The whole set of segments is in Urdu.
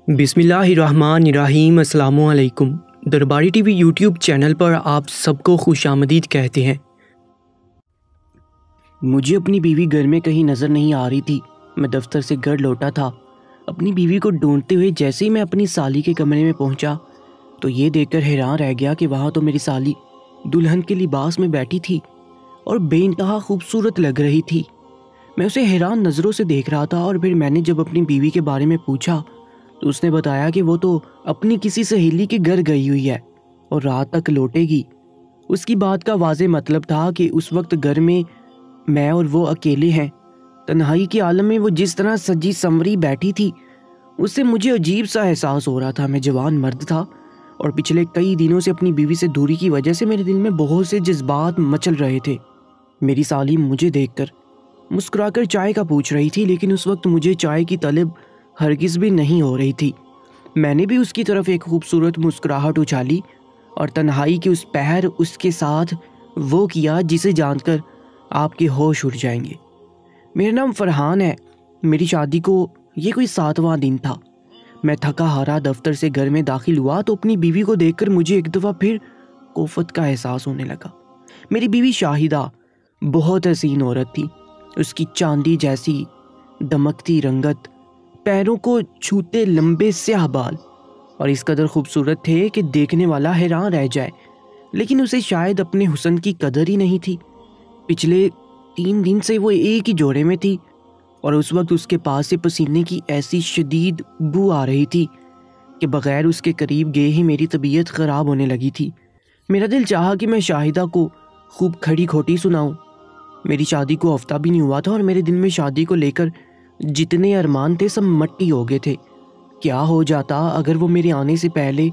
بسم اللہ الرحمن الرحیم۔ السلام علیکم۔ درباری ٹی وی یوٹیوب چینل پر آپ سب کو خوش آمدید کہتے ہیں۔ مجھے اپنی بیوی گھر میں کہیں نظر نہیں آ رہی تھی۔ میں دفتر سے گھر لوٹا تھا، اپنی بیوی کو ڈھونڈتے ہوئے جیسے ہی میں اپنی سالی کے کمرے میں پہنچا تو یہ دیکھ کر حیران رہ گیا کہ وہاں تو میری سالی دلہن کے لباس میں بیٹھی تھی اور بے انتہا خوبصورت لگ رہی تھی۔ میں اسے حیران نظروں سے دیکھ رہا تھا، اور پھر میں نے جب اپنی بیوی کے بارے میں پوچھا تو اس نے بتایا کہ وہ تو اپنی کسی سہیلی کے گھر گئی ہوئی ہے اور رات تک لوٹے گی۔ اس کی بات کا واضح مطلب تھا کہ اس وقت گھر میں میں اور وہ اکیلے ہیں۔ تنہائی کے عالم میں وہ جس طرح سجی سنوری بیٹھی تھی، اس سے مجھے عجیب سا احساس ہو رہا تھا۔ میں جوان مرد تھا اور پچھلے کئی دنوں سے اپنی بیوی سے دوری کی وجہ سے میرے دل میں بہت سے جذبات مچل رہے تھے۔ میری سالی مجھے دیکھ کر مسکرا کر چائے کا پوچھ رہی تھی، لیکن اس وقت مجھے چائے کی طلب ہرگز بھی نہیں ہو رہی تھی۔ میں نے بھی اس کی طرف ایک خوبصورت مسکراہٹ اچھالی اور تنہائی کے اس پہر اس کے ساتھ وہ کیا جسے جان کر آپ کے ہوش اڑ جائیں گے۔ میرا نام فرحان ہے۔ میری شادی کو یہ کوئی 7واں دن تھا۔ میں تھکا ہارا دفتر سے گھر میں داخل ہوا تو اپنی بیوی کو دیکھ کر مجھے ایک دفعہ پھر کوفت کا احساس ہونے لگا۔ میری بیوی شاہدہ بہت حسین عورت تھی۔ اس کی چاندی جیسی دمکتی رنگت، پیروں کو چھوتے لمبے سیاہ بال اور اس قدر خوبصورت تھے کہ دیکھنے والا حیران رہ جائے، لیکن اسے شاید اپنے حسن کی قدر ہی نہیں تھی۔ پچھلے 3 دن سے وہ ایک ہی جوڑے میں تھی اور اس وقت اس کے پاس سے پسینے کی ایسی شدید بو آ رہی تھی کہ بغیر اس کے قریب گئے ہی میری طبیعت خراب ہونے لگی تھی۔ میرا دل چاہا کہ میں شاہدہ کو خوب کھڑی کھوٹی سناؤں۔ میری شادی کو ہفتہ بھی نہیں ہوا تھا اور میرے دل میں شادی کو لے کر جتنے ارمان تھے سب مٹی ہو گئے تھے۔ کیا ہو جاتا اگر وہ میرے آنے سے پہلے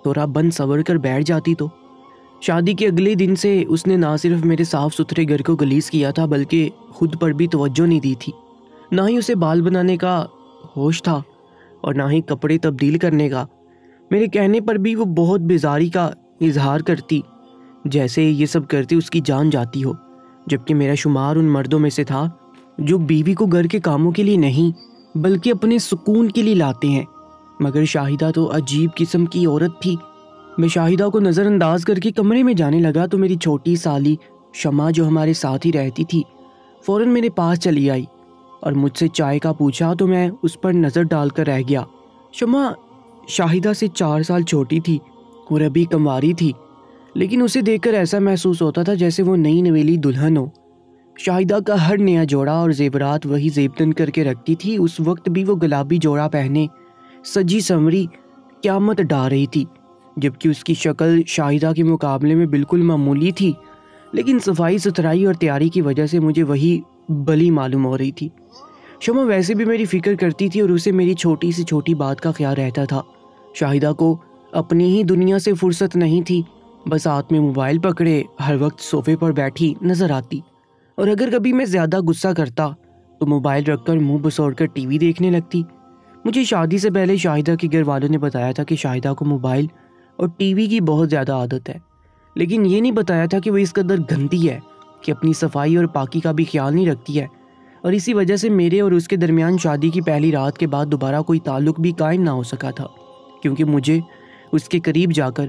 تھوڑا بند سنور کر بیٹھ جاتی تو۔ شادی کے اگلے دن سے اس نے نہ صرف میرے صاف ستھرے گھر کو گلیز کیا تھا بلکہ خود پر بھی توجہ نہیں دی تھی۔ نہ ہی اسے بال بنانے کا ہوش تھا اور نہ ہی کپڑے تبدیل کرنے کا۔ میرے کہنے پر بھی وہ بہت بیزاری کا اظہار کرتی، جیسے یہ سب کرتے اس کی جان جاتی ہو، جبکہ میرا شمار ان مردوں میں سے تھا جو بیوی کو گھر کے کاموں کے لیے نہیں بلکہ اپنے سکون کے لیے لاتے ہیں۔ مگر شاہدہ تو عجیب قسم کی عورت تھی۔ میں شاہدہ کو نظر انداز کر کے کمرے میں جانے لگا تو میری چھوٹی سالی شمع جو ہمارے ساتھ ہی رہتی تھی فوراً میرے پاس چلی آئی اور مجھ سے چائے کا پوچھا تو میں اس پر نظر ڈال کر رہ گیا۔ شمع شاہدہ سے 4 سال چھوٹی تھی اور ابھی کنواری تھی، لیکن اسے دیکھ کر ایسا محسوس ہوتا تھا جیسے وہ نئی نویلی دلہن ہو۔ شاہدہ کا ہر نیا جوڑا اور زیورات وہی زیبتن کر کے رکھتی تھی۔ اس وقت بھی وہ گلابی جوڑا پہنے سجی سنوری قیامت ڈھا رہی تھی، جبکہ اس کی شکل شاہدہ کے مقابلے میں بالکل معمولی تھی، لیکن صفائی ستھرائی اور تیاری کی وجہ سے مجھے وہی بلی معلوم ہو رہی تھی۔ شمع ویسے بھی میری فکر کرتی تھی اور اسے میری چھوٹی سے چھوٹی بات کا خیال رہتا تھا۔ شاہدہ کو اپنی ہی دنیا سے فرصت نہیں تھی، بس ہاتھ میں موبائل پکڑے ہر وقت صوفے پر بیٹھی نظر آتی، اور اگر کبھی میں زیادہ غصہ کرتا تو موبائل رکھ کر منہ بسوڑ کر ٹی وی دیکھنے لگتی۔ مجھے شادی سے پہلے شاہدہ کے گھر والوں نے بتایا تھا کہ شاہدہ کو موبائل اور ٹی وی کی بہت زیادہ عادت ہے، لیکن یہ نہیں بتایا تھا کہ وہ اس قدر گندی ہے کہ اپنی صفائی اور پاکی کا بھی خیال نہیں رکھتی ہے، اور اسی وجہ سے میرے اور اس کے درمیان شادی کی پہلی رات کے بعد دوبارہ کوئی تعلق بھی قائم نہ ہو سکا تھا، کیونکہ مجھے اس کے قریب جا کر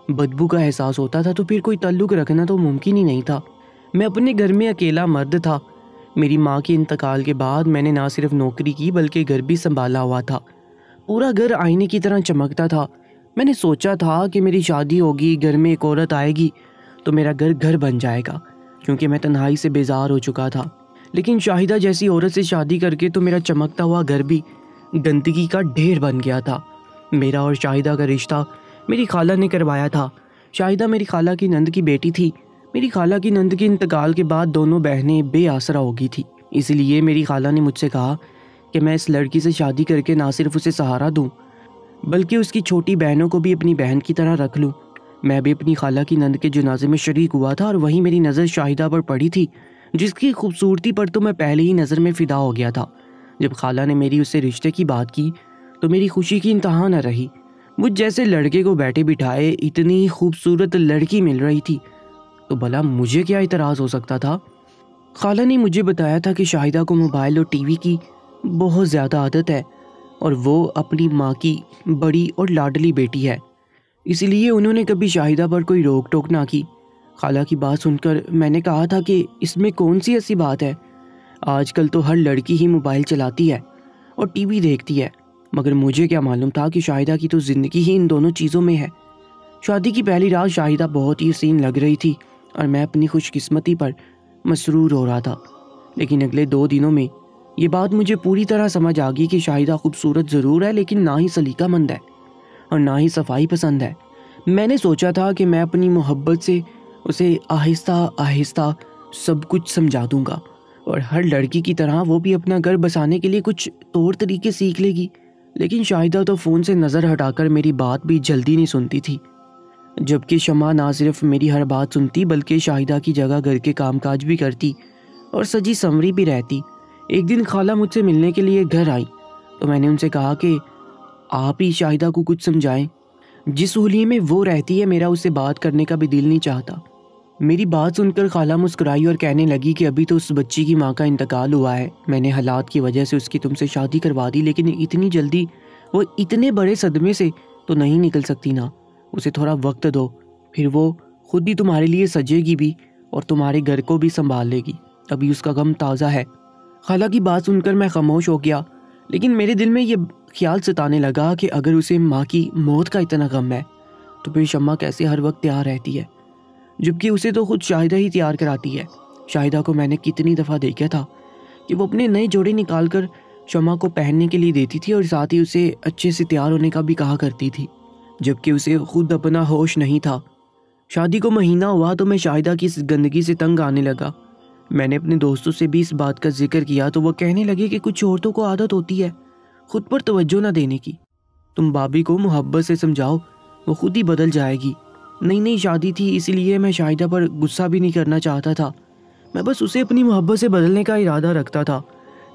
بدبو کا احساس ہوتا تھا تو پھر کوئی تعلق رکھنا تو ممکن ہی نہیں تھا۔ میں اپنے گھر میں اکیلا مرد تھا۔ میری ماں کے انتقال کے بعد میں نے نہ صرف نوکری کی بلکہ گھر بھی سنبھالا ہوا تھا۔ پورا گھر آئینے کی طرح چمکتا تھا۔ میں نے سوچا تھا کہ میری شادی ہوگی، گھر میں ایک عورت آئے گی تو میرا گھر گھر بن جائے گا، کیونکہ میں تنہائی سے بیزار ہو چکا تھا۔ لیکن شاہدہ جیسی عورت سے شادی کر کے تو میرا چمکتا ہوا گھر بھی گندگی کا ڈھیر بن گیا تھا۔ میرا اور شاہدہ کا رشتہ میری خالہ نے کروایا تھا۔ شاہدہ میری خالہ کی نند کی بیٹی تھی۔ میری خالہ کی نند کے انتقال کے بعد دونوں بہنیں بے آسرا ہو گئی تھی، اس لیے میری خالہ نے مجھ سے کہا کہ میں اس لڑکی سے شادی کر کے نہ صرف اسے سہارا دوں بلکہ اس کی چھوٹی بہنوں کو بھی اپنی بہن کی طرح رکھ لوں۔ میں بھی اپنی خالہ کی نند کے جنازے میں شریک ہوا تھا اور وہیں میری نظر شاہدہ پر پڑی تھی، جس کی خوبصورتی پر تو میں پہلے ہی نظر میں فدا ہو گیا تھا۔ جب خالہ نے میری اس سے رشتے کی بات کی تو میری خوشی کی انتہا نہ رہی۔ مجھ جیسے لڑکے کو بیٹھے بٹھائے اتنی خوبصورت لڑکی مل رہی تھی تو بھلا مجھے کیا اعتراض ہو سکتا تھا۔ خالہ نے مجھے بتایا تھا کہ شاہدہ کو موبائل اور ٹی وی کی بہت زیادہ عادت ہے اور وہ اپنی ماں کی بڑی اور لاڈلی بیٹی ہے، اس لیے انہوں نے کبھی شاہدہ پر کوئی روک ٹوک نہ کی۔ خالہ کی بات سن کر میں نے کہا تھا کہ اس میں کون سی ایسی بات ہے، آج کل تو ہر لڑکی ہی موبائل چلاتی ہے اور ٹی وی دیکھتی ہے، مگر مجھے کیا معلوم تھا کہ شاہدہ کی تو زندگی ہی ان دونوں چیزوں میں ہے۔ شادی کی پہلی رات شاہدہ بہت ہی حسین لگ رہی تھی اور میں اپنی خوش قسمتی پر مسرور ہو رہا تھا، لیکن اگلے 2 دنوں میں یہ بات مجھے پوری طرح سمجھ آ گئی کہ شاہدہ خوبصورت ضرور ہے لیکن نہ ہی سلیقہ مند ہے اور نہ ہی صفائی پسند ہے۔ میں نے سوچا تھا کہ میں اپنی محبت سے اسے آہستہ آہستہ سب کچھ سمجھا دوں گا اور ہر لڑکی کی طرح وہ بھی اپنا گھر بسانے کے لیے کچھ طور طریقے سیکھ لے گی، لیکن شاہدہ تو فون سے نظر ہٹا کر میری بات بھی جلدی نہیں سنتی تھی، جبکہ شمع نہ صرف میری ہر بات سنتی بلکہ شاہدہ کی جگہ گھر کے کام کاج بھی کرتی اور سجی سنوری بھی رہتی۔ ایک دن خالہ مجھ سے ملنے کے لیے گھر آئی تو میں نے ان سے کہا کہ آپ ہی شاہدہ کو کچھ سمجھائیں، جس حلیے میں وہ رہتی ہے میرا اس سے بات کرنے کا بھی دل نہیں چاہتا۔ میری بات سن کر خالہ مسکرائی اور کہنے لگی کہ ابھی تو اس بچی کی ماں کا انتقال ہوا ہے، میں نے حالات کی وجہ سے اس کی تم سے شادی کروا دی، لیکن اتنی جلدی وہ اتنے بڑے صدمے سے تو نہیں نکل سکتی نا، اسے تھوڑا وقت دو، پھر وہ خود ہی تمہارے لیے سجے گی بھی اور تمہارے گھر کو بھی سنبھال لے گی، ابھی اس کا غم تازہ ہے۔ خالہ کی بات سن کر میں خاموش ہو گیا، لیکن میرے دل میں یہ خیال ستانے لگا کہ اگر اسے ماں کی موت کا اتنا غم ہے تو پھر شمع کیسے ہر وقت تیار رہتی ہے، جبکہ اسے تو خود شاہدہ ہی تیار کراتی ہے۔ شاہدہ کو میں نے کتنی دفعہ دیکھا تھا کہ وہ اپنے نئے جوڑے نکال کر شمع کو پہننے کے لیے دیتی تھی اور ساتھ ہی اسے اچھے سے تیار ہونے کا بھی کہا کرتی تھی، جبکہ اسے خود اپنا ہوش نہیں تھا۔ شادی کو مہینہ ہوا تو میں شاہدہ کی اس گندگی سے تنگ آنے لگا۔ میں نے اپنے دوستوں سے بھی اس بات کا ذکر کیا تو وہ کہنے لگے کہ کچھ عورتوں کو عادت ہوتی ہے خود پر توجہ نہ دینے کی، تم بابی کو محبت سے سمجھاؤ، وہ خود ہی بدل جائے گی۔ نئی شادی تھی اسی لیے میں شاہدہ پر غصہ بھی نہیں کرنا چاہتا تھا، میں بس اسے اپنی محبت سے بدلنے کا ارادہ رکھتا تھا،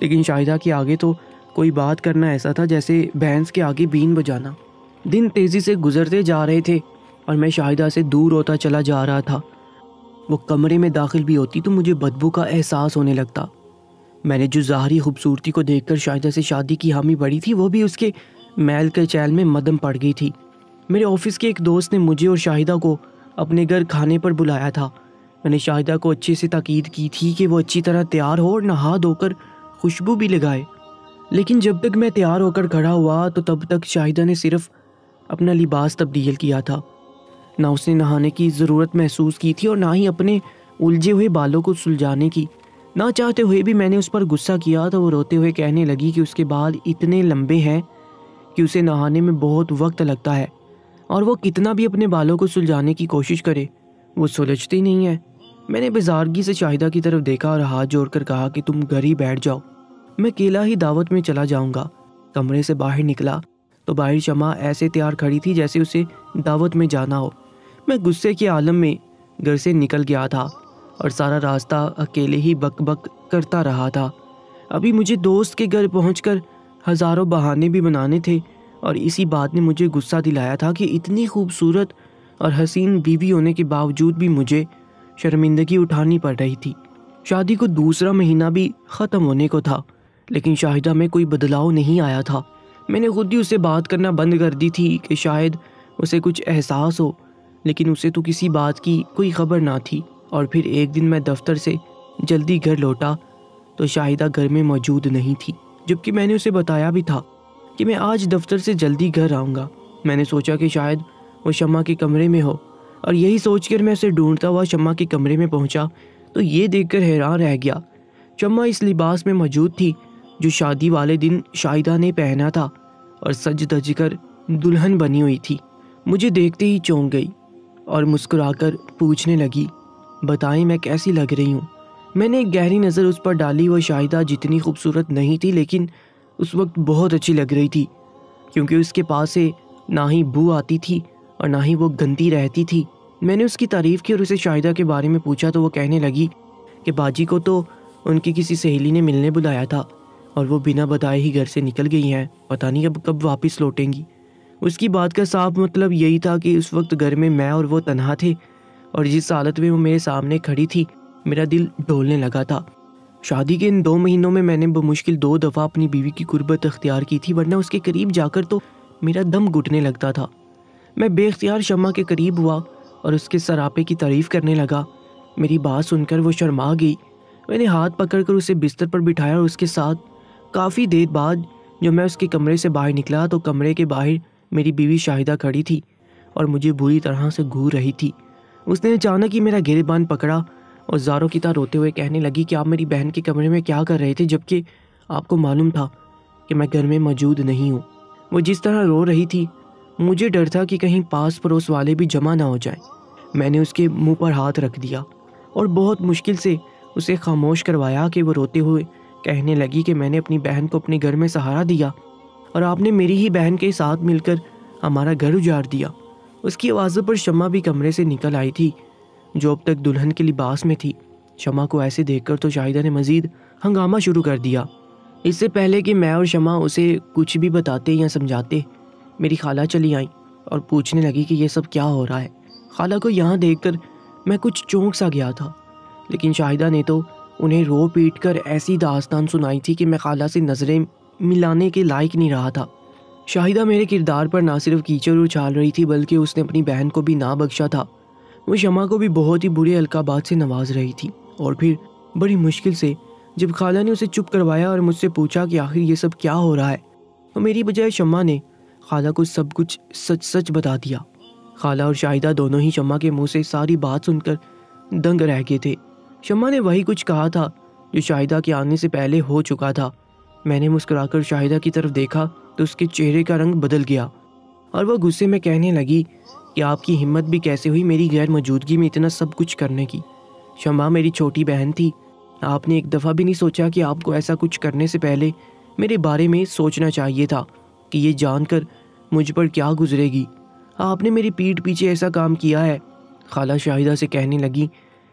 لیکن شاہدہ کے آگے تو کوئی بات کرنا ایسا تھا جیسے بھینس کے آگے بین بجانا۔ دن تیزی سے گزرتے جا رہے تھے اور میں شاہدہ سے دور ہوتا چلا جا رہا تھا۔ وہ کمرے میں داخل بھی ہوتی تو مجھے بدبو کا احساس ہونے لگتا۔ میں نے جو ظاہری خوبصورتی کو دیکھ کر شاہدہ سے شادی کی حامی بڑھی تھی وہ بھی اس کے میل کے چیل میں مدم پڑ گئی تھی۔ میرے آفس کے ایک دوست نے مجھے اور شاہدہ کو اپنے گھر کھانے پر بلایا تھا۔ میں نے شاہدہ کو اچھے سے تاکید کی تھی کہ وہ اچھی طرح تیار ہو اور نہا دھو کر خوشبو بھی لگائے، لیکن جب تک میں تیار ہو کر کھڑا ہوا تو تب تک شاہدہ نے صرف اپنا لباس تبدیل کیا تھا، نہ اس نے نہانے کی ضرورت محسوس کی تھی اور نہ ہی اپنے الجھے ہوئے بالوں کو سلجھانے کی۔ نہ چاہتے ہوئے بھی میں نے اس پر غصہ کیا تو وہ روتے ہوئے کہنے لگی کہ اس کے بال اتنے لمبے ہیں کہ اسے نہانے میں بہت وقت لگتا ہے اور وہ کتنا بھی اپنے بالوں کو سلجھانے کی کوشش کرے وہ سلجھتے نہیں ہیں۔ میں نے بیزارگی سے شاہدہ کی طرف دیکھا اور ہاتھ جوڑ کر کہا کہ تم گھر ہی بیٹھ جاؤ، میں اکیلا ہی دعوت میں چلا جاؤں گا۔ کمرے سے باہر نکلا تو باہر شمع ایسے تیار کھڑی تھی جیسے اسے دعوت میں جانا ہو۔ میں غصے کے عالم میں گھر سے نکل گیا تھا اور سارا راستہ اکیلے ہی بک بک کرتا رہا تھا۔ ابھی مجھے دوست کے گھر پہنچ کر ہزاروں بہانے بھی بنانے تھے اور اسی بات نے مجھے غصہ دلایا تھا کہ اتنی خوبصورت اور حسین بیوی ہونے کے باوجود بھی مجھے شرمندگی اٹھانی پڑ رہی تھی۔ شادی کو دوسرا مہینہ بھی ختم ہونے کو تھا، لیکن شاہدہ میں کوئی بدلاؤ نہیں آیا تھا۔ میں نے خود ہی اسے بات کرنا بند کر دی تھی کہ شاید اسے کچھ احساس ہو، لیکن اسے تو کسی بات کی کوئی خبر نہ تھی۔ اور پھر ایک دن میں دفتر سے جلدی گھر لوٹا تو شاہدہ گھر میں موجود نہیں تھی، جبکہ میں نے اسے بتایا بھی تھا کہ میں آج دفتر سے جلدی گھر آؤں گا۔ میں نے سوچا کہ شاید وہ شمع کے کمرے میں ہو، اور یہی سوچ کر میں اسے ڈھونڈتا ہوا شمع کے کمرے میں پہنچا تو یہ دیکھ کر حیران رہ گیا۔ شمع اس لباس میں موجود تھی جو شادی والے دن شاہدہ نے پہنا تھا اور سج دج کر دلہن بنی ہوئی تھی۔ مجھے دیکھتے ہی چونک گئی اور مسکرا کر پوچھنے لگی، بتائیں میں کیسی لگ رہی ہوں؟ میں نے ایک گہری نظر اس پر ڈالی۔ وہ شاہدہ جتنی خوبصورت نہیں تھی لیکن اس وقت بہت اچھی لگ رہی تھی، کیونکہ اس کے پاس سے نہ ہی بو آتی تھی اور نہ ہی وہ گندی رہتی تھی۔ میں نے اس کی تعریف کی اور اسے شاہدہ کے بارے میں پوچھا تو وہ کہنے لگی کہ باجی کو تو ان کی کسی سہیلی نے ملنے بلایا تھا اور وہ بنا بتائے ہی گھر سے نکل گئی ہیں، پتہ نہیں اب کب واپس لوٹیں گی۔ اس کی بات کا صاف مطلب یہی تھا کہ اس وقت گھر میں میں اور وہ تنہا تھے، اور جس حالت میں وہ میرے سامنے کھڑی تھی میرا دل ڈولنے لگا تھا۔ شادی کے ان 2 مہینوں میں میں نے بمشکل 2 دفعہ اپنی بیوی کی قربت اختیار کی تھی، ورنہ اس کے قریب جا کر تو میرا دم گھٹنے لگتا تھا۔ میں بے اختیار شمع کے قریب ہوا اور اس کے سراپے کی تعریف کرنے لگا۔ میری بات سن کر وہ شرما گئی۔ میں نے ہاتھ پکڑ کر اسے بستر پر بٹھایا اور اس کے ساتھ کافی دیر بعد جب میں اس کے کمرے سے باہر نکلا تو کمرے کے باہر میری بیوی شاہدہ کھڑی تھی اور مجھے بری طرح سے گھور رہی تھی۔ اس نے اچانک ہی میرا گریبان پکڑا اور زاروں کی طرح روتے ہوئے کہنے لگی کہ آپ میری بہن کے کمرے میں کیا کر رہے تھے جبکہ آپ کو معلوم تھا کہ میں گھر میں موجود نہیں ہوں۔ وہ جس طرح رو رہی تھی مجھے ڈر تھا کہ کہیں پاس پڑوس والے بھی جمع نہ ہو جائیں۔ میں نے اس کے منہ پر ہاتھ رکھ دیا اور بہت مشکل سے اسے خاموش کروایا کہ وہ روتے ہوئے کہنے لگی کہ میں نے اپنی بہن کو اپنے گھر میں سہارا دیا اور آپ نے میری ہی بہن کے ساتھ مل کر ہمارا گھر اجاڑ دیا۔ اس کی آوازوں پر شمع بھی کمرے سے نکل آئی تھی جو اب تک دلہن کے لباس میں تھی۔ شمع کو ایسے دیکھ کر تو شاہدہ نے مزید ہنگامہ شروع کر دیا۔ اس سے پہلے کہ میں اور شمع اسے کچھ بھی بتاتے یا سمجھاتے میری خالہ چلی آئیں اور پوچھنے لگی کہ یہ سب کیا ہو رہا ہے۔ خالہ کو یہاں دیکھ کر میں کچھ چونک سا گیا تھا، لیکن شاہدہ نے تو انہیں رو پیٹ کر ایسی داستان سنائی تھی کہ میں خالہ سے نظریں ملانے کے لائق نہیں رہا تھا۔ شاہدہ میرے کردار پر نہ صرف کیچڑ اچھال رہی تھی بلکہ اس نے اپنی بہن کو بھی نہ بخشا تھا۔ وہ شمع کو بھی بہت ہی برے القابات سے نواز رہی تھی اور پھر بڑی مشکل سے جب خالہ نے اسے چپ کروایا اور مجھ سے پوچھا کہ آخر یہ سب کیا ہو رہا ہے تو میری بجائے شمع نے خالہ کو سب کچھ سچ سچ بتا دیا۔ خالہ اور شاہدہ دونوں ہی شمع کے منہ سے ساری بات سن کر دنگ رہ گئے تھے۔ شمع نے وہی کچھ کہا تھا جو شاہدہ کے آنے سے پہلے ہو چکا تھا۔ میں نے مسکرا کر شاہدہ کی طرف دیکھا تو اس کے چہرے کا رنگ بدل گیا اور وہ غصے میں کہنے لگی کہ آپ کی ہمت بھی کیسے ہوئی میری غیر موجودگی میں اتنا سب کچھ کرنے کی؟ شمع میری چھوٹی بہن تھی، آپ نے ایک دفعہ بھی نہیں سوچا کہ آپ کو ایسا کچھ کرنے سے پہلے میرے بارے میں سوچنا چاہیے تھا کہ یہ جان کر مجھ پر کیا گزرے گی؟ آپ نے میری پیٹھ پیچھے ایسا کام کیا ہے۔ خالہ شاہدہ سے کہنے لگی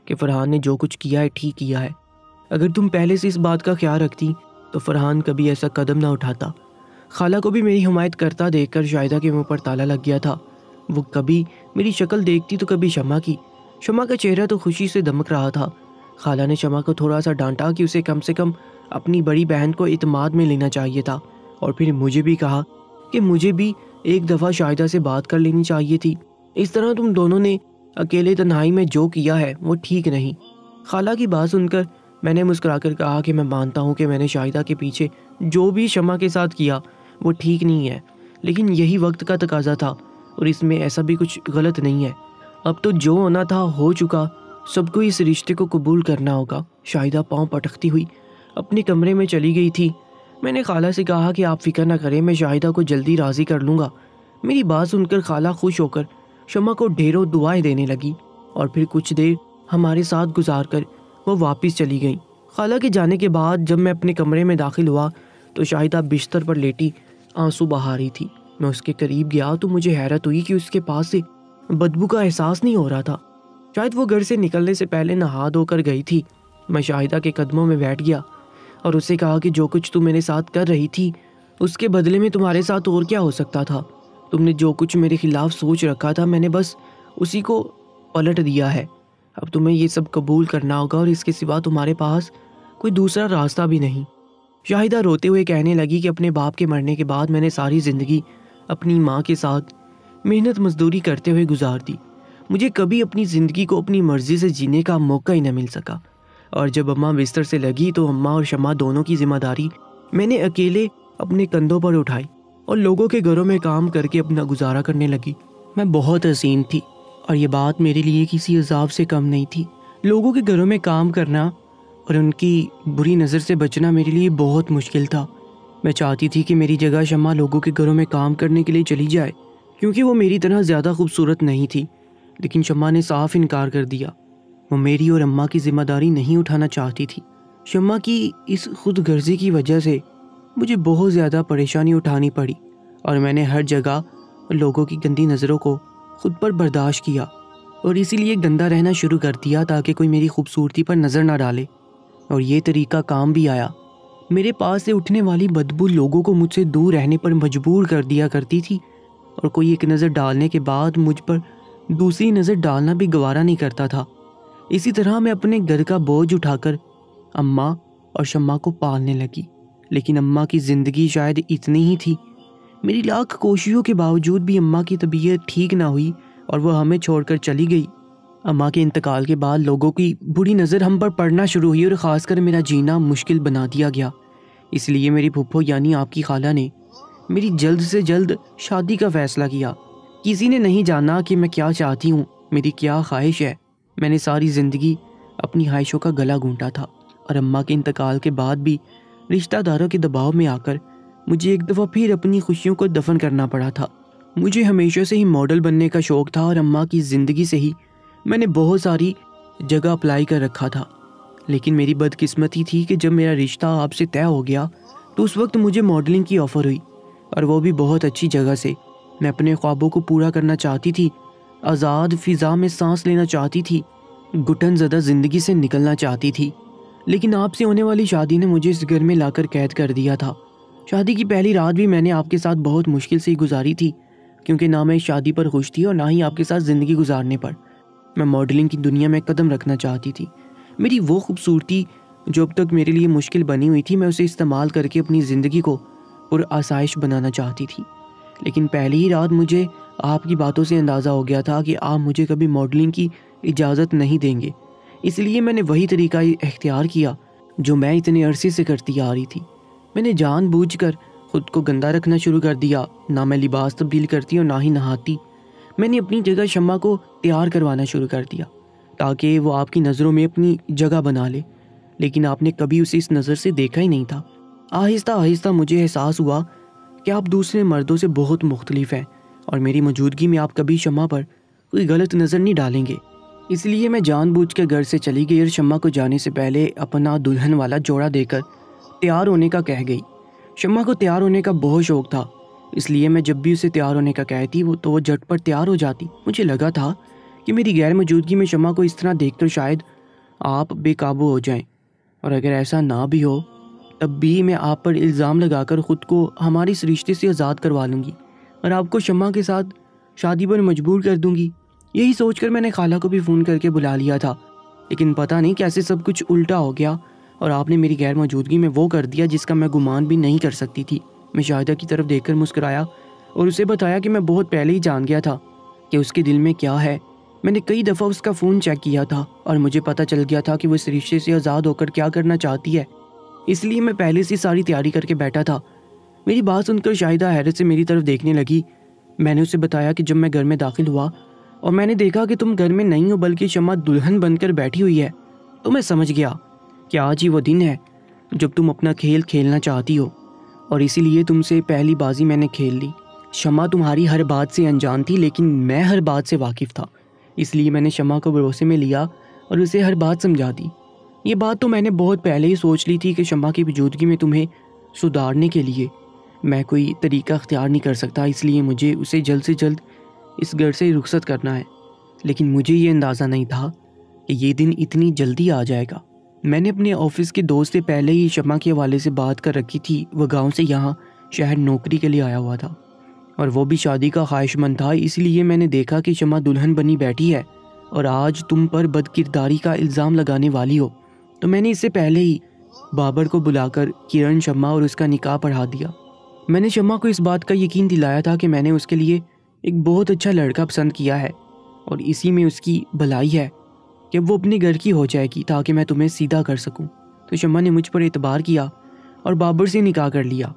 کہ فرحان نے جو کچھ کیا ہے ٹھیک کیا ہے۔ اگر تم پہلے سے اس بات کا خیال رکھتی تو فرحان کبھی ایسا قدم نہ اٹھاتا۔ خالہ کو بھی میری حمایت کرتا دیکھ کر شاہدہ کے منہ پر تالا لگ گیا تھا۔ وہ کبھی میری شکل دیکھتی تو کبھی شمع کی۔ شمع کا چہرہ تو خوشی سے دمک رہا تھا۔ خالہ نے شمع کو تھوڑا سا ڈانٹا کہ اسے کم سے کم اپنی بڑی بہن کو اعتماد میں لینا چاہیے تھا، اور پھر مجھے بھی کہا کہ مجھے بھی ایک دفعہ شاہدہ سے بات کر لینی چاہیے تھی۔ اس طرح تم دونوں نے اکیلے تنہائی میں جو کیا ہے وہ ٹھیک نہیں۔ خالہ کی بات سن کر میں نے مسکرا کر کہا کہ میں مانتا ہوں کہ میں نے شاہدہ کے پیچھے جو بھی شمع کے ساتھ کیا وہ ٹھیک نہیں ہے، لیکن یہی وقت کا تقاضا تھا اور اس میں ایسا بھی کچھ غلط نہیں ہے۔ اب تو جو ہونا تھا ہو چکا، سب کو اس رشتے کو قبول کرنا ہوگا۔ شاہدہ پاؤں پٹکتی ہوئی اپنے کمرے میں چلی گئی تھی۔ میں نے خالہ سے کہا کہ آپ فکر نہ کریں، میں شاہدہ کو جلدی راضی کر لوں گا۔ میری بات سن کر خالہ خوش ہو کر شمع کو ڈھیروں دعائیں دینے لگی اور پھر کچھ دیر ہمارے ساتھ گزار کر وہ واپس چلی گئیں۔ خالہ کے جانے کے بعد جب میں اپنے کمرے میں داخل ہوا تو شاہدہ بستر پر لیٹی آنسو بہا رہی تھی۔ میں اس کے قریب گیا تو مجھے حیرت ہوئی کہ اس کے پاس سے بدبو کا احساس نہیں ہو رہا تھا، شاید وہ گھر سے نکلنے سے پہلے نہا دھو کر گئی تھی۔ میں شاہدہ کے قدموں میں بیٹھ گیا اور اسے کہا کہ جو کچھ تم میرے ساتھ کر رہی تھی اس کے بدلے میں تمہارے ساتھ اور کیا ہو سکتا تھا؟ تم نے جو کچھ میرے خلاف سوچ رکھا تھا میں نے بس اسی کو پلٹ دیا ہے۔ اب تمہیں یہ سب قبول کرنا ہوگا اور اس کے سوا تمہارے پاس کوئی دوسرا راستہ بھی نہیں۔ شاہدہ روتے ہوئے کہنے لگی کہ اپنے باپ کے مرنے کے بعد میں نے ساری زندگی اپنی ماں کے ساتھ محنت مزدوری کرتے ہوئے گزار دی۔ مجھے کبھی اپنی زندگی کو اپنی مرضی سے جینے کا موقع ہی نہ مل سکا، اور جب اماں بستر سے لگی تو اماں اور شمع دونوں کی ذمہ داری میں نے اکیلے اپنے کندھوں پر اٹھائی اور لوگوں کے گھروں میں کام کر کے اپنا گزارا کرنے لگی۔ میں بہت حسین تھی اور یہ بات میرے لیے کسی عذاب سے کم نہیں تھی۔ لوگوں کے گھروں میں کام کرنا اور ان کی بری نظر سے بچنا میرے لیے بہت مشکل تھا۔ میں چاہتی تھی کہ میری جگہ شمع لوگوں کے گھروں میں کام کرنے کے لیے چلی جائے کیونکہ وہ میری طرح زیادہ خوبصورت نہیں تھی، لیکن شمع نے صاف انکار کر دیا۔ وہ میری اور اماں کی ذمہ داری نہیں اٹھانا چاہتی تھی۔ شمع کی اس خود غرضی کی وجہ سے مجھے بہت زیادہ پریشانی اٹھانی پڑی اور میں نے ہر جگہ لوگوں کی گندی نظروں کو خود پر برداشت کیا اور اسی لیے گندا رہنا شروع کر دیا تاکہ کوئی میری خوبصورتی پر نظر نہ ڈالے، اور یہ طریقہ کام بھی آیا۔ میرے پاس سے اٹھنے والی بدبو لوگوں کو مجھ سے دور رہنے پر مجبور کر دیا کرتی تھی، اور کوئی ایک نظر ڈالنے کے بعد مجھ پر دوسری نظر ڈالنا بھی گوارا نہیں کرتا تھا۔ اسی طرح میں اپنے گھر کا بوجھ اٹھا کر اماں اور شمع کو پالنے لگی، لیکن اماں کی زندگی شاید اتنی ہی تھی۔ میری لاکھ کوششوں کے باوجود بھی اماں کی طبیعت ٹھیک نہ ہوئی اور وہ ہمیں چھوڑ کر چلی گئی۔ اماں کے انتقال کے بعد لوگوں کی بری نظر ہم پر پڑنا شروع ہوئی اور خاص کر میرا جینا مشکل بنا دیا گیا۔ اس لیے میری پھپھو یعنی آپ کی خالہ نے میری جلد سے جلد شادی کا فیصلہ کیا۔ کسی نے نہیں جانا کہ میں کیا چاہتی ہوں، میری کیا خواہش ہے۔ میں نے ساری زندگی اپنی خواہشوں کا گلا گھونٹا تھا، اور اماں کے انتقال کے بعد بھی رشتہ داروں کے دباؤ میں آ کر مجھے ایک دفعہ پھر اپنی خوشیوں کو دفن کرنا پڑا تھا۔ مجھے ہمیشہ سے ہی ماڈل بننے کا شوق تھا، اور اماں کی زندگی سے ہی میں نے بہت ساری جگہ اپلائی کر رکھا تھا۔ لیکن میری بدقسمتی تھی کہ جب میرا رشتہ آپ سے طے ہو گیا تو اس وقت مجھے ماڈلنگ کی آفر ہوئی، اور وہ بھی بہت اچھی جگہ سے۔ میں اپنے خوابوں کو پورا کرنا چاہتی تھی، آزاد فضا میں سانس لینا چاہتی تھی، گھٹن زدہ زندگی سے نکلنا چاہتی تھی۔ لیکن آپ سے ہونے والی شادی نے مجھے اس گھر میں لا کر قید کر دیا تھا۔ شادی کی پہلی رات بھی میں نے آپ کے ساتھ بہت مشکل سے گزاری تھی، کیونکہ نہ میں اس شادی پر خوش تھی اور نہ ہی آپ کے ساتھ زندگی گزارنے پر۔ میں ماڈلنگ کی دنیا میں قدم رکھنا چاہتی تھی۔ میری وہ خوبصورتی جو اب تک میرے لیے مشکل بنی ہوئی تھی، میں اسے استعمال کر کے اپنی زندگی کو پرآسائش بنانا چاہتی تھی۔ لیکن پہلی ہی رات مجھے آپ کی باتوں سے اندازہ ہو گیا تھا کہ آپ مجھے کبھی ماڈلنگ کی اجازت نہیں دیں گے۔ اس لیے میں نے وہی طریقہ اختیار کیا جو میں اتنے عرصے سے کرتی آ رہی تھی۔ میں نے جان بوجھ کر خود کو گندا رکھنا شروع کر دیا، نہ میں لباس تبدیل کرتی اور نہ ہی نہاتی۔ میں نے اپنی جگہ شمع کو تیار کروانا شروع کر دیا تاکہ وہ آپ کی نظروں میں اپنی جگہ بنا لے، لیکن آپ نے کبھی اسے اس نظر سے دیکھا ہی نہیں تھا۔ آہستہ آہستہ مجھے احساس ہوا کہ آپ دوسرے مردوں سے بہت مختلف ہیں، اور میری موجودگی میں آپ کبھی شمع پر کوئی غلط نظر نہیں ڈالیں گے۔ اس لیے میں جان بوجھ کے گھر سے چلی گئی اور شمع کو جانے سے پہلے اپنا دلہن والا جوڑا دے کر تیار ہونے کا کہہ گئی۔ شمع کو تیار ہونے کا بہت شوق تھا، اس لیے میں جب بھی اسے تیار ہونے کا کہتی تو وہ جھٹ پر تیار ہو جاتی۔ مجھے لگا تھا کہ میری غیر موجودگی میں شمع کو اس طرح دیکھ کر شاید آپ بے قابو ہو جائیں، اور اگر ایسا نہ بھی ہو تب بھی میں آپ پر الزام لگا کر خود کو ہمارے اس رشتے سے آزاد کروا لوں گی اور آپ کو شمع کے ساتھ شادی پر مجبور کر دوں گی۔ یہی سوچ کر میں نے خالہ کو بھی فون کر کے بلا لیا تھا، لیکن پتہ نہیں کیسے سب کچھ الٹا ہو گیا اور آپ نے میری غیر موجودگی میں وہ کر دیا جس کا میں گمان بھی نہیں کر سکتی تھی۔ میں شاہدہ کی طرف دیکھ کر مسکرایا اور اسے بتایا کہ میں بہت پہلے ہی جان گیا تھا کہ اس کے دل میں کیا ہے۔ میں نے کئی دفعہ اس کا فون چیک کیا تھا اور مجھے پتہ چل گیا تھا کہ وہ اس رشتے سے آزاد ہو کر کیا کرنا چاہتی ہے، اس لیے میں پہلے سے ساری تیاری کر کے بیٹھا تھا۔ میری بات سن کر شاہدہ حیرت سے میری طرف دیکھنے لگی۔ میں نے اسے بتایا کہ جب میں گھر میں داخل ہوا اور میں نے دیکھا کہ تم گھر میں نہیں ہو بلکہ شمع دلہن بن کر بیٹھی ہوئی ہے تو میں سمجھ گیا کہ آج ہی وہ دن ہے جب تم اپنا کھیل کھیلنا چاہتی ہو، اور اسی لیے تم سے پہلی بازی میں نے کھیل لی۔ شمع تمہاری ہر بات سے انجان تھی لیکن میں ہر بات سے واقف تھا، اس لیے میں نے شمع کو بھروسے میں لیا اور اسے ہر بات سمجھا دی۔ یہ بات تو میں نے بہت پہلے ہی سوچ لی تھی کہ شمع کی موجودگی میں تمہیں سدھارنے کے لیے میں کوئی طریقہ اختیار نہیں کر سکتا، اس لیے مجھے اسے جلد سے جلد اس گھر سے رخصت کرنا ہے۔ لیکن مجھے یہ اندازہ نہیں تھا کہ یہ دن اتنی جلدی آ جائے گا۔ میں نے اپنے آفس کے دوست سے پہلے ہی شمع کے حوالے سے بات کر رکھی تھی۔ وہ گاؤں سے یہاں شہر نوکری کے لیے آیا ہوا تھا اور وہ بھی شادی کا خواہش مند تھا، اس لیے میں نے دیکھا کہ شمع دلہن بنی بیٹھی ہے اور آج تم پر بدکرداری کا الزام لگانے والی ہو، تو میں نے اس سے پہلے ہی بابر کو بلا کر کرن، شمع اور اس کا نکاح پڑھا دیا۔ میں نے شمع کو اس بات کا یقین دلایا تھا کہ میں نے اس کے لیے ایک بہت اچھا لڑکا پسند کیا ہے اور اسی میں اس کی بھلائی ہے کہ وہ اپنے گھر کی ہو جائے گی تاکہ میں تمہیں سیدھا کر سکوں۔ تو شمع نے مجھ پر اعتبار کیا اور بابر سے نکاح کر لیا۔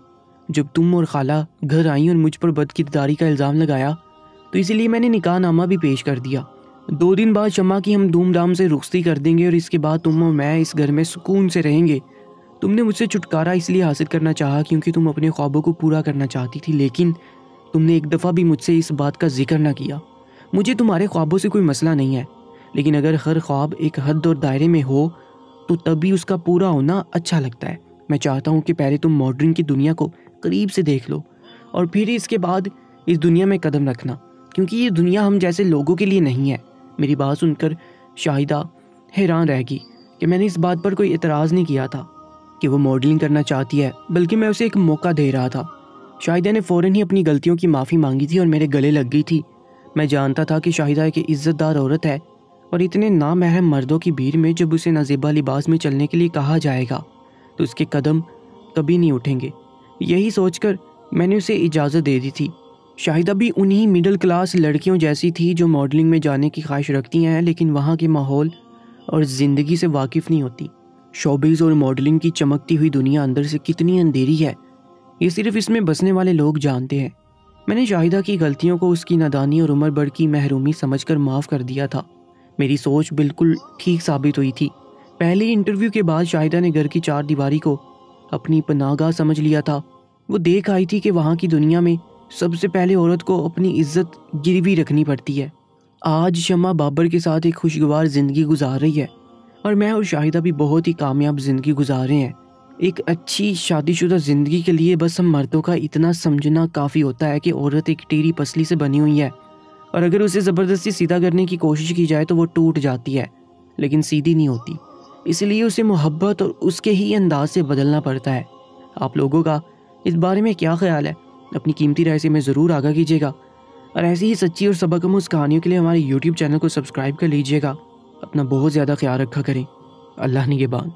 جب تم اور خالہ گھر آئیں اور مجھ پر بدکرداری کا الزام لگایا تو اسی لیے میں نے نکاح نامہ بھی پیش کر دیا۔ 2 دن بعد شمع کی ہم دھوم دھام سے رخصتی کر دیں گے اور اس کے بعد تم اور میں اس گھر میں سکون سے رہیں گے۔ تم نے مجھ سے چھٹکارا اس لیے حاصل کرنا چاہا کیونکہ تم اپنے خوابوں کو پورا کرنا چاہتی تھی، لیکن تم نے ایک دفعہ بھی مجھ سے اس بات کا ذکر نہ کیا۔ مجھے تمہارے خوابوں سے کوئی مسئلہ نہیں ہے، لیکن اگر ہر خواب ایک حد اور دائرے میں ہو تو تبھی اس کا پورا ہونا اچھا لگتا ہے۔ میں چاہتا ہوں کہ پہلے تم ماڈرن کی دنیا کو قریب سے دیکھ لو اور پھر اس کے بعد اس دنیا میں قدم رکھنا، کیونکہ یہ دنیا ہم جیسے لوگوں کے لیے نہیں ہے۔ میری بات سن کر شاہدہ حیران رہ گئی کہ میں نے اس بات پر کوئی اعتراض نہیں کیا تھا کہ وہ ماڈلنگ کرنا چاہتی ہے، بلکہ میں اسے ایک موقع دے رہا تھا۔ شاہدہ نے فوراً ہی اپنی غلطیوں کی معافی مانگی تھی اور میرے گلے لگ گئی تھی۔ میں جانتا تھا کہ شاہدہ ایک عزت دار عورت ہے اور اتنے نامحرم مردوں کی بھیڑ میں جب اسے نازیبا لباس میں چلنے کے لیے کہا جائے گا تو اس کے قدم کبھی نہیں اٹھیں گے۔ یہی سوچ کر میں نے اسے اجازت دے دی تھی۔ شاہدہ بھی انہی مڈل کلاس لڑکیوں جیسی تھی جو ماڈلنگ میں جانے کی خواہش رکھتی ہیں لیکن وہاں کے ماحول اور زندگی سے واقف نہیں ہوتی۔ شوبز اور ماڈلنگ کی چمکتی ہوئی دنیا اندر سے کتنی اندھیری ہے، یہ صرف اس میں بسنے والے لوگ جانتے ہیں۔ میں نے شاہدہ کی غلطیوں کو اس کی نادانی اور عمر بھر کی محرومی سمجھ کر معاف کر دیا تھا۔ میری سوچ بالکل ٹھیک ثابت ہوئی تھی۔ پہلے انٹرویو کے بعد شاہدہ نے گھر کی چار دیواری کو اپنی پناہ گاہ سمجھ لیا تھا۔ وہ دیکھ آئی تھی کہ وہاں کی دنیا میں سب سے پہلے عورت کو اپنی عزت گروی رکھنی پڑتی ہے۔ آج شمع بابر کے ساتھ ایک خوشگوار زندگی گزار رہی ہے اور میں اور شاہدہ بھی بہت ہی کامیاب زندگی گزار رہے ہیں۔ ایک اچھی شادی شدہ زندگی کے لیے بس ہم مردوں کا اتنا سمجھنا کافی ہوتا ہے کہ عورت ایک ٹیڑھی پسلی سے بنی ہوئی ہے اور اگر اسے زبردستی سیدھا کرنے کی کوشش کی جائے تو وہ ٹوٹ جاتی ہے لیکن سیدھی نہیں ہوتی، اس لیے اسے محبت اور اس کے ہی انداز سے بدلنا پڑتا ہے۔ آپ لوگوں کا اس بارے میں کیا خیال ہے؟ اپنی قیمتی رائے سے میں ضرور آگاہ کیجیے گا، اور ایسی ہی سچی اور سبق آموز کہانیوں کے لیے ہمارے YouTube چینل کو سبسکرائب کر لیجیے گا۔ اپنا بہت زیادہ خیال رکھا کریں۔ اللہ نگہبان۔